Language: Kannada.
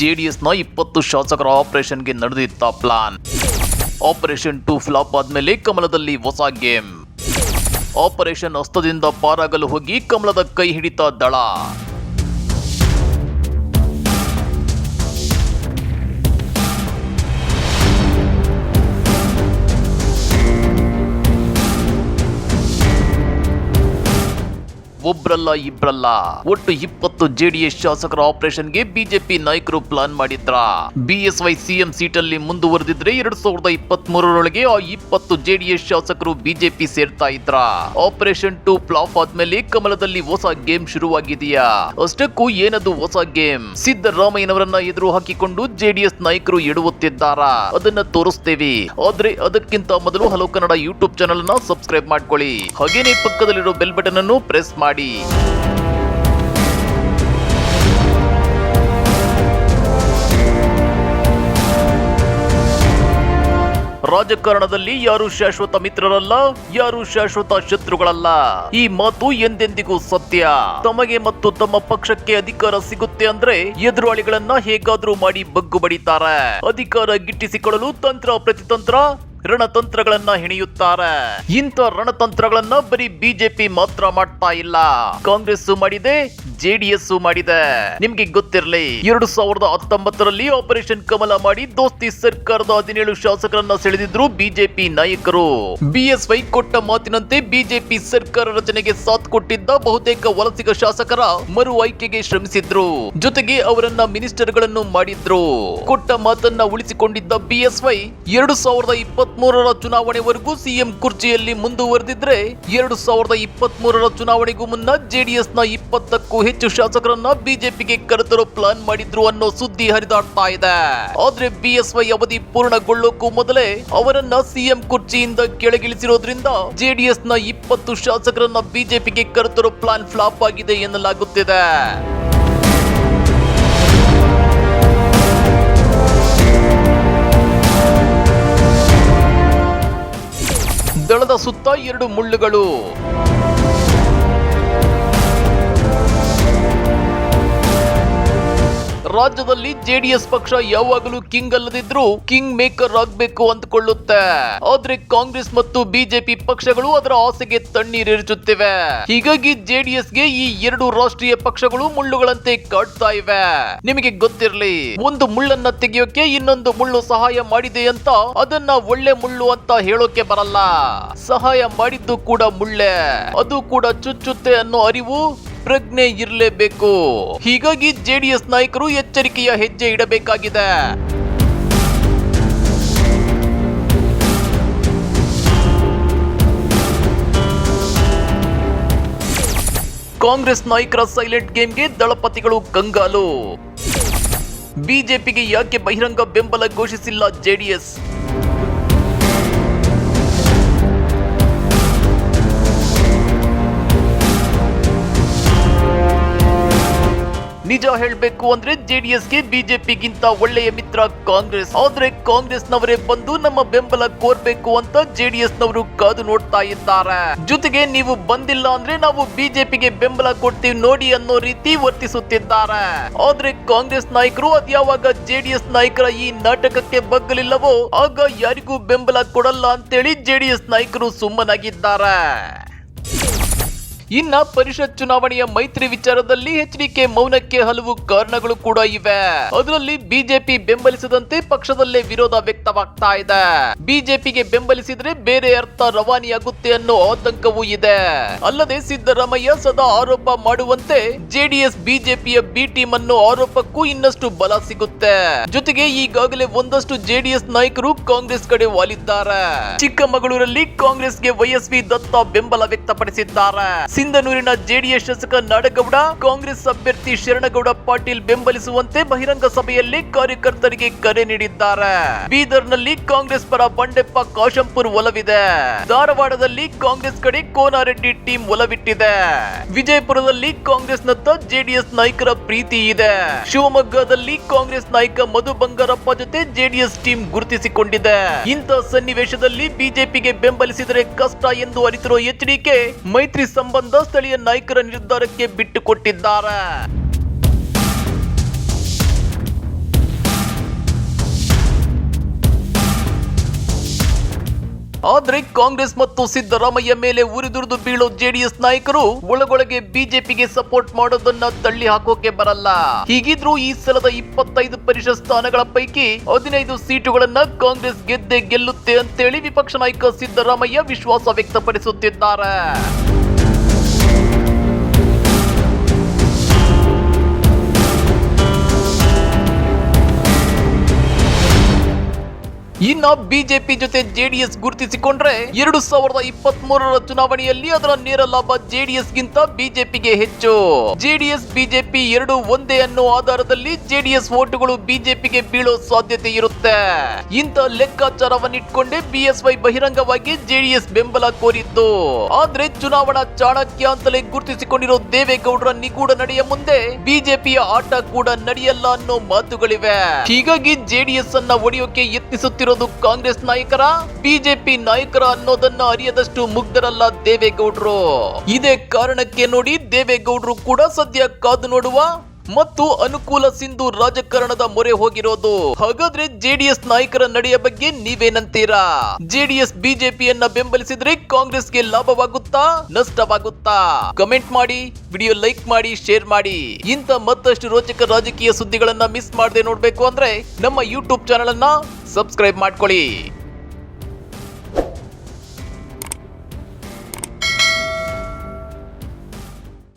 ಜೆಡಿಎಸ್ನ 20 ಶಾಸಕರ ಆಪರೇಷನ್ಗೆ ನಡೆದಿದ್ದ ಪ್ಲಾನ್. ಆಪರೇಷನ್ 2 ಫ್ಲಾಪ್ ಆದ್ಮೇಲೆ ಕಮಲದಲ್ಲಿ ಹೊಸ ಗೇಮ್. ಆಪರೇಷನ್ ಹಸ್ತದಿಂದ ಪಾರಾಗಲು ಹೋಗಿ ಕಮಲದ ಕೈ ಹಿಡಿತ ದಳ. ಒಬ್ರಲ್ಲ ಇಬ್ರಲ್ಲ, ಒಟ್ಟು 20 ಜೆಡಿಎಸ್ ಶಾಸಕರ ಆಪರೇಷನ್ಗೆ ಬಿಜೆಪಿ ನಾಯಕರು ಪ್ಲಾನ್ ಮಾಡಿದ್ರ. ಬಿಎಸ್ವೈ ಸಿಎಂ ಸೀಟಲ್ಲಿ ಮುಂದುವರೆದಿದ್ರೆ 2023ರೊಳಗೆ ಆ 20 ಜೆಡಿಎಸ್ ಶಾಸಕರು ಬಿಜೆಪಿ ಸೇರ್ತಾ ಇದ್ರ. ಆಪರೇಷನ್ 2 ಫ್ಲಾಪ್ ಆದ್ಮೇಲೆ ಕಮಲದಲ್ಲಿ ಹೊಸ ಗೇಮ್ ಶುರುವಾಗಿದೆಯಾ? ಅಷ್ಟಕ್ಕೂ ಏನದು ಹೊಸ ಗೇಮ್? ಸಿದ್ದರಾಮಯ್ಯನವರನ್ನ ಎದುರು ಹಾಕಿಕೊಂಡು ಜೆಡಿಎಸ್ ನಾಯಕರು ಎಡುವುತ್ತಿದ್ದಾರ. ಅದನ್ನ ತೋರಿಸ್ತೇವೆ. ಆದ್ರೆ ಅದಕ್ಕಿಂತ ಮೊದಲು ಹಲೋ ಕನ್ನಡ ಯೂಟ್ಯೂಬ್ ಚಾನೆಲ್ ಅನ್ನ ಸಬ್ಸ್ಕ್ರೈಬ್ ಮಾಡ್ಕೊಳ್ಳಿ. ಹಾಗೇನೆ ಪಕ್ಕದಲ್ಲಿರೋ ಬೆಲ್ ಬಟನ್ ಅನ್ನು ಪ್ರೆಸ್ ಮಾಡಿ. ರಾಜಕಾರಣದಲ್ಲಿ ಯಾರು ಶಾಶ್ವತ ಮಿತ್ರರಲ್ಲ, ಯಾರು ಶಾಶ್ವತ ಶತ್ರುಗಳಲ್ಲ. ಈ ಮಾತು ಎಂದೆಂದಿಗೂ ಸತ್ಯ. ತಮಗೆ ಮತ್ತು ತಮ್ಮ ಪಕ್ಷಕ್ಕೆ ಅಧಿಕಾರ ಸಿಗುತ್ತೆ ಅಂದ್ರೆ ಎದುರಾಳಿಗಳನ್ನ ಹೇಗಾದ್ರೂ ಮಾಡಿ ಬಗ್ಗು ಬಡಿತಾರೆ. ಅಧಿಕಾರ ಗಿಟ್ಟಿಸಿಕೊಳ್ಳಲು ತಂತ್ರ ಪ್ರತಿತಂತ್ರ ರಣತಂತ್ರಗಳನ್ನ ಹೆಣೆಯುತ್ತಾರೆ. ಇಂಥ ರಣತಂತ್ರಗಳನ್ನ ಬರೀ ಬಿಜೆಪಿ ಮಾತ್ರ ಮಾಡ್ತಾ ಇಲ್ಲ, ಕಾಂಗ್ರೆಸ್ ಮಾಡಿದೆ, ಜೆಡಿಎಸ್ ಮಾಡಿದೆ. ನಿಮ್ಗೆ ಗೊತ್ತಿರಲಿ, 2019ರಲ್ಲಿ ಆಪರೇಷನ್ ಕಮಲ ಮಾಡಿ ದೋಸ್ತಿ ಸರ್ಕಾರದ 17 ಶಾಸಕರನ್ನ ಸೆಳೆದಿದ್ರು ಬಿಜೆಪಿ ನಾಯಕರು. ಬಿಎಸ್ವೈ ಕೊಟ್ಟ ಮಾತಿನಂತೆ ಬಿಜೆಪಿ ಸರ್ಕಾರ ರಚನೆಗೆ ಸಾಥ್ ಕೊಟ್ಟಿದ್ದ ಬಹುತೇಕ ವಲಸಿಗ ಶಾಸಕರ ಮರು ಆಯ್ಕೆಗೆ ಶ್ರಮಿಸಿದ್ರು. ಜೊತೆಗೆ ಅವರನ್ನ ಮಿನಿಸ್ಟರ್ಗಳನ್ನು ಮಾಡಿದ್ರು. ಕೊಟ್ಟ ಮಾತನ್ನ ಉಳಿಸಿಕೊಂಡಿದ್ದ ಬಿಎಸ್ವೈ 2023ರ ಚುನಾವಣೆವರೆಗೂ ಸಿಎಂ ಕುರ್ಚಿಯಲ್ಲಿ ಮುಂದುವರೆದಿದ್ರೆ 2023ರ ಚುನಾವಣೆಗೂ ಮುನ್ನ ಜೆಡಿಎಸ್ನ 20ಕ್ಕೂ ಹೆಚ್ಚು ಶಾಸಕರನ್ನ ಬಿಜೆಪಿಗೆ ಕರೆತರೋ ಪ್ಲಾನ್ ಮಾಡಿದ್ರು ಅನ್ನೋ ಸುದ್ದಿ ಹರಿದಾಡ್ತಾ ಇದೆ. ಆದ್ರೆ ಬಿಎಸ್ವೈ ಅವಧಿ ಪೂರ್ಣಗೊಳ್ಳೋಕ್ಕೂ ಮೊದಲೇ ಅವರನ್ನ ಸಿಎಂ ಕುರ್ಚಿಯಿಂದ ಕೆಳಗಿಳಿಸಿರೋದ್ರಿಂದ ಜೆಡಿಎಸ್ನ 20 ಶಾಸಕರನ್ನ ಬಿಜೆಪಿಗೆ ಕರೆತರೋ ಪ್ಲಾನ್ ಫ್ಲಾಪ್ ಆಗಿದೆ ಎನ್ನಲಾಗುತ್ತಿದೆ. ದಳದ ಸುತ್ತ 2 ಮುಳ್ಳುಗಳು. ರಾಜ್ಯದಲ್ಲಿ ಜೆಡಿಎಸ್ ಪಕ್ಷ ಯಾವಾಗಲೂ ಕಿಂಗ್ ಅಲ್ಲದಿದ್ರು ಕಿಂಗ್ ಮೇಕರ್ ಆಗ್ಬೇಕು ಅಂದ್ಕೊಳ್ಳುತ್ತೆ. ಆದ್ರೆ ಕಾಂಗ್ರೆಸ್ ಮತ್ತು ಬಿಜೆಪಿ ಪಕ್ಷಗಳು ಅದರ ಆಸೆಗೆ ತಣ್ಣೀರೆರಚುತ್ತಿವೆ. ಹೀಗಾಗಿ ಜೆಡಿಎಸ್ಗೆ ಈ 2 ರಾಷ್ಟ್ರೀಯ ಪಕ್ಷಗಳು ಮುಳ್ಳುಗಳಂತೆ ಕಾಡ್ತಾ ಇವೆ. ನಿಮಗೆ ಗೊತ್ತಿರಲಿ, ಒಂದು ಮುಳ್ಳನ್ನ ತೆಗೆಯೋಕೆ ಇನ್ನೊಂದು ಮುಳ್ಳು ಸಹಾಯ ಮಾಡಿದೆ ಅಂತ ಅದನ್ನ ಒಳ್ಳೆ ಮುಳ್ಳು ಅಂತ ಹೇಳೋಕೆ ಬರಲ್ಲ. ಸಹಾಯ ಮಾಡಿದ್ದು ಕೂಡ ಮುಳ್ಳೆ, ಅದು ಕೂಡ ಚುಚ್ಚುತ್ತೆ ಅನ್ನೋ ಅರಿವು ಪ್ರಜ್ಞೆ ಇರಲೇಬೇಕು. ಹೀಗಾಗಿ ಜೆಡಿಎಸ್ ನಾಯಕರು ಎಚ್ಚರಿಕೆಯ ಹೆಜ್ಜೆ ಇಡಬೇಕಾಗಿದೆ. ಕಾಂಗ್ರೆಸ್ ನಾಯಕರ ಸೈಲೆಂಟ್ ಗೇಮ್ಗೆ ದಳಪತಿಗಳು ಕಂಗಾಲು. ಬಿಜೆಪಿಗೆ ಯಾಕೆ ಬಹಿರಂಗ ಬೆಂಬಲ ಘೋಷಿಸಿಲ್ಲ ಜೆಡಿಎಸ್? ನಿಜ ಹೇಳಬೇಕು ಅಂದ್ರೆ ಜೆಡಿಎಸ್ಗೆ ಬಿಜೆಪಿಗಿಂತ ಒಳ್ಳೆಯ ಮಿತ್ರ ಕಾಂಗ್ರೆಸ್. ಆದ್ರೆ ಕಾಂಗ್ರೆಸ್ನವರೇ ಬಂದು ನಮ್ಮ ಬೆಂಬಲ ಕೋರ್ಬೇಕು ಅಂತ ಜೆಡಿಎಸ್ನವರು ಕಾದು ನೋಡ್ತಾ ಇದ್ದಾರೆ. ಜೊತೆಗೆ ನೀವು ಬಂದಿಲ್ಲ ಅಂದ್ರೆ ನಾವು ಬಿಜೆಪಿಗೆ ಬೆಂಬಲ ಕೊಡ್ತೀವಿ ನೋಡಿ ಅನ್ನೋ ರೀತಿ ವರ್ತಿಸುತ್ತಿದ್ದಾರೆ. ಆದ್ರೆ ಕಾಂಗ್ರೆಸ್ ನಾಯಕರು ಅದ್ಯಾವಾಗ ಜೆಡಿಎಸ್ ನಾಯಕರ ಈ ನಾಟಕಕ್ಕೆ ಬಗ್ಗಲಿಲ್ಲವೋ ಆಗ ಯಾರಿಗೂ ಬೆಂಬಲ ಕೊಡಲ್ಲ ಅಂತೇಳಿ ಜೆಡಿಎಸ್ ನಾಯಕರು ಸುಮ್ಮನಾಗಿದ್ದಾರೆ. ಇನ್ನ ಪರಿಷತ್ ಚುನಾವಣೆಯ ಮೈತ್ರಿ ವಿಚಾರದಲ್ಲಿ ಎಚ್ಡಿಕೆ ಮೌನಕ್ಕೆ ಹಲವು ಕಾರಣಗಳು ಕೂಡ ಇವೆ. ಅದರಲ್ಲಿ ಬಿಜೆಪಿ ಬೆಂಬಲಿಸದಂತೆ ಪಕ್ಷದಲ್ಲೇ ವಿರೋಧ ವ್ಯಕ್ತವಾಗ್ತಾ ಇದೆ. ಬಿಜೆಪಿಗೆ ಬೆಂಬಲಿಸಿದ್ರೆ ಬೇರೆ ಅರ್ಥ ರವಾನಿಯಾಗುತ್ತೆ ಅನ್ನೋ ಆತಂಕವೂ ಇದೆ. ಅಲ್ಲದೆ ಸಿದ್ದರಾಮಯ್ಯ ಸದಾ ಆರೋಪ ಮಾಡುವಂತೆ ಜೆಡಿಎಸ್ ಬಿಜೆಪಿಯ ಬಿ ಟೀಮ್ ಅನ್ನೋ ಆರೋಪಕ್ಕೂ ಇನ್ನಷ್ಟು ಬಲ ಸಿಗುತ್ತೆ. ಜೊತೆಗೆ ಈಗಾಗಲೇ ಒಂದಷ್ಟು ಜೆಡಿಎಸ್ ನಾಯಕರು ಕಾಂಗ್ರೆಸ್ ಕಡೆ ವಾಲಿದ್ದಾರೆ. ಚಿಕ್ಕಮಗಳೂರಲ್ಲಿ ಕಾಂಗ್ರೆಸ್ಗೆ ವೈಎಸ್ವಿ ದತ್ತ ಬೆಂಬಲ ವ್ಯಕ್ತಪಡಿಸಿದ್ದಾರೆ. ಸಿಂಧನೂರಿನ ಜೆಡಿಎಸ್ ಶಾಸಕ ನಾಡಗೌಡ ಕಾಂಗ್ರೆಸ್ ಅಭ್ಯರ್ಥಿ ಶರಣಗೌಡ ಪಾಟೀಲ್ ಬೆಂಬಲಿಸುವಂತೆ ಬಹಿರಂಗ ಸಭೆಯಲ್ಲಿ ಕಾರ್ಯಕರ್ತರಿಗೆ ಕರೆ ನೀಡಿದ್ದಾರೆ. ಬೀದರ್ನಲ್ಲಿ ಕಾಂಗ್ರೆಸ್ ಪರ ಬಂಡೆಪ್ಪ ಕಾಶಂಪುರ್ ಒಲವಿದೆ. ಧಾರವಾಡದಲ್ಲಿ ಕಾಂಗ್ರೆಸ್ ಕಡೆ ಕೋನಾರೆಡ್ಡಿ ಟೀಮ್ ಒಲವಿಟ್ಟಿದೆ. ವಿಜಯಪುರದಲ್ಲಿ ಕಾಂಗ್ರೆಸ್ನತ್ತ ಜೆಡಿಎಸ್ ನಾಯಕರ ಪ್ರೀತಿ ಇದೆ. ಶಿವಮೊಗ್ಗದಲ್ಲಿ ಕಾಂಗ್ರೆಸ್ ನಾಯಕ ಮಧು ಬಂಗಾರಪ್ಪ ಜೊತೆ ಜೆಡಿಎಸ್ ಟೀಮ್ ಗುರುತಿಸಿಕೊಂಡಿದೆ. ಇಂಥ ಸನ್ನಿವೇಶದಲ್ಲಿ ಬಿಜೆಪಿಗೆ ಬೆಂಬಲಿಸಿದರೆ ಕಷ್ಟ ಎಂದು ಅರಿತಿರೋ ಎಚ್ಡಿಕೆ ಮೈತ್ರಿ ಸಂಬಂಧ ಸ್ಥಳೀಯ ನಾಯಕರ ನಿರ್ಧಾರಕ್ಕೆ ಬಿಟ್ಟು ಕೊಟ್ಟಿದ್ದಾರೆ. ಆದ್ರೆ ಕಾಂಗ್ರೆಸ್ ಮತ್ತು ಸಿದ್ದರಾಮಯ್ಯ ಮೇಲೆ ಉರಿದುರಿದು ಬೀಳೋ ಜೆಡಿಎಸ್ ನಾಯಕರು ಒಳಗೊಳಗೆ ಬಿಜೆಪಿಗೆ ಸಪೋರ್ಟ್ ಮಾಡೋದನ್ನ ತಳ್ಳಿ ಹಾಕೋಕೆ ಬರಲ್ಲ. ಹೀಗಿದ್ರೂ ಈ ಸಲದ 25 ಪರಿಷತ್ ಸ್ಥಾನಗಳ ಪೈಕಿ 15 ಸೀಟುಗಳನ್ನ ಕಾಂಗ್ರೆಸ್ ಗೆದ್ದೇ ಗೆಲ್ಲುತ್ತೆ ಅಂತೇಳಿ ವಿಪಕ್ಷ ನಾಯಕ ಸಿದ್ದರಾಮಯ್ಯ ವಿಶ್ವಾಸ ವ್ಯಕ್ತಪಡಿಸುತ್ತಿದ್ದಾರೆ. ಇನ್ನ ಬಿಜೆಪಿ ಜೊತೆ ಜೆಡಿಎಸ್ ಗುರುತಿಸಿಕೊಂಡ್ರೆ 2023ರ ಚುನಾವಣೆಯಲ್ಲಿ ಅದರ ನೇರ ಲಾಭ ಜೆಡಿಎಸ್ ಗಿಂತ ಬಿಜೆಪಿಗೆ ಹೆಚ್ಚು. ಜೆಡಿಎಸ್ ಬಿಜೆಪಿ ಎರಡು ಒಂದೇ ಅನ್ನೋ ಆಧಾರದಲ್ಲಿ ಜೆಡಿಎಸ್ ಓಟುಗಳು ಬಿಜೆಪಿಗೆ ಬೀಳೋ ಸಾಧ್ಯತೆ ಇರುತ್ತೆ. ಇಂಥ ಲೆಕ್ಕಾಚಾರವನ್ನಿಟ್ಕೊಂಡೇ ಬಿಎಸ್ವೈ ಬಹಿರಂಗವಾಗಿ ಜೆಡಿಎಸ್ ಬೆಂಬಲ ಕೋರಿದ್ದು. ಆದ್ರೆ ಚುನಾವಣಾ ಚಾಣಕ್ಯ ಅಂತಲೇ ಗುರುತಿಸಿಕೊಂಡಿರೋ ದೇವೇಗೌಡರ ನಿಗೂಢ ನಡೆಯ ಮುಂದೆ ಬಿಜೆಪಿಯ ಆಟ ಕೂಡ ನಡೆಯಲ್ಲ ಅನ್ನೋ ಮಾತುಗಳಿವೆ. ಹೀಗಾಗಿ ಜೆಡಿಎಸ್ ಅನ್ನ ಒಡೆಯೋಕೆ ಯತ್ನಿಸುತ್ತಿರೋ ಕಾಂಗ್ರೆಸ್ ನಾಯಕರ ಬಿಜೆಪಿ ನಾಯಕರ ಅನ್ನೋದನ್ನ ಅರಿಯದಷ್ಟು ಮುಗ್ಧರಲ್ಲ ದೇವೇಗೌಡರು. ಇದೇ ಕಾರಣಕ್ಕೆ ನೋಡಿ ದೇವೇಗೌಡರು ಕೂಡ ಸದ್ಯ ಕಾದು ನೋಡುವ ಮತ್ತು ಅನುಕೂಲ ಸಿಂಧು ರಾಜಕಾರಣದ ಮೊರೆ ಹೋಗಿರೋದು. ಹಾಗಾದ್ರೆ ಜೆಡಿಎಸ್ ನಾಯಕರ ನಡೆಯ ಬಗ್ಗೆ ನೀವೇನಂತೀರಾ? ಜೆಡಿಎಸ್ ಬಿಜೆಪಿಯನ್ನ ಬೆಂಬಲಿಸಿದ್ರೆ ಕಾಂಗ್ರೆಸ್ಗೆ ಲಾಭವಾಗುತ್ತಾ ನಷ್ಟವಾಗುತ್ತಾ? ಕಮೆಂಟ್ ಮಾಡಿ, ವಿಡಿಯೋ ಲೈಕ್ ಮಾಡಿ, ಶೇರ್ ಮಾಡಿ. ಇಂಥ ಮತ್ತಷ್ಟು ರೋಚಕ ರಾಜಕೀಯ ಸುದ್ದಿಗಳನ್ನ ಮಿಸ್ ಮಾಡದೆ ನೋಡ್ಬೇಕು ಅಂದ್ರೆ ನಮ್ಮ ಯೂಟ್ಯೂಬ್ ಚಾನೆಲ್ ಅನ್ನ ಸಬ್ಸ್ಕ್ರೈಬ್ ಮಾಡ್ಕೊಳ್ಳಿ.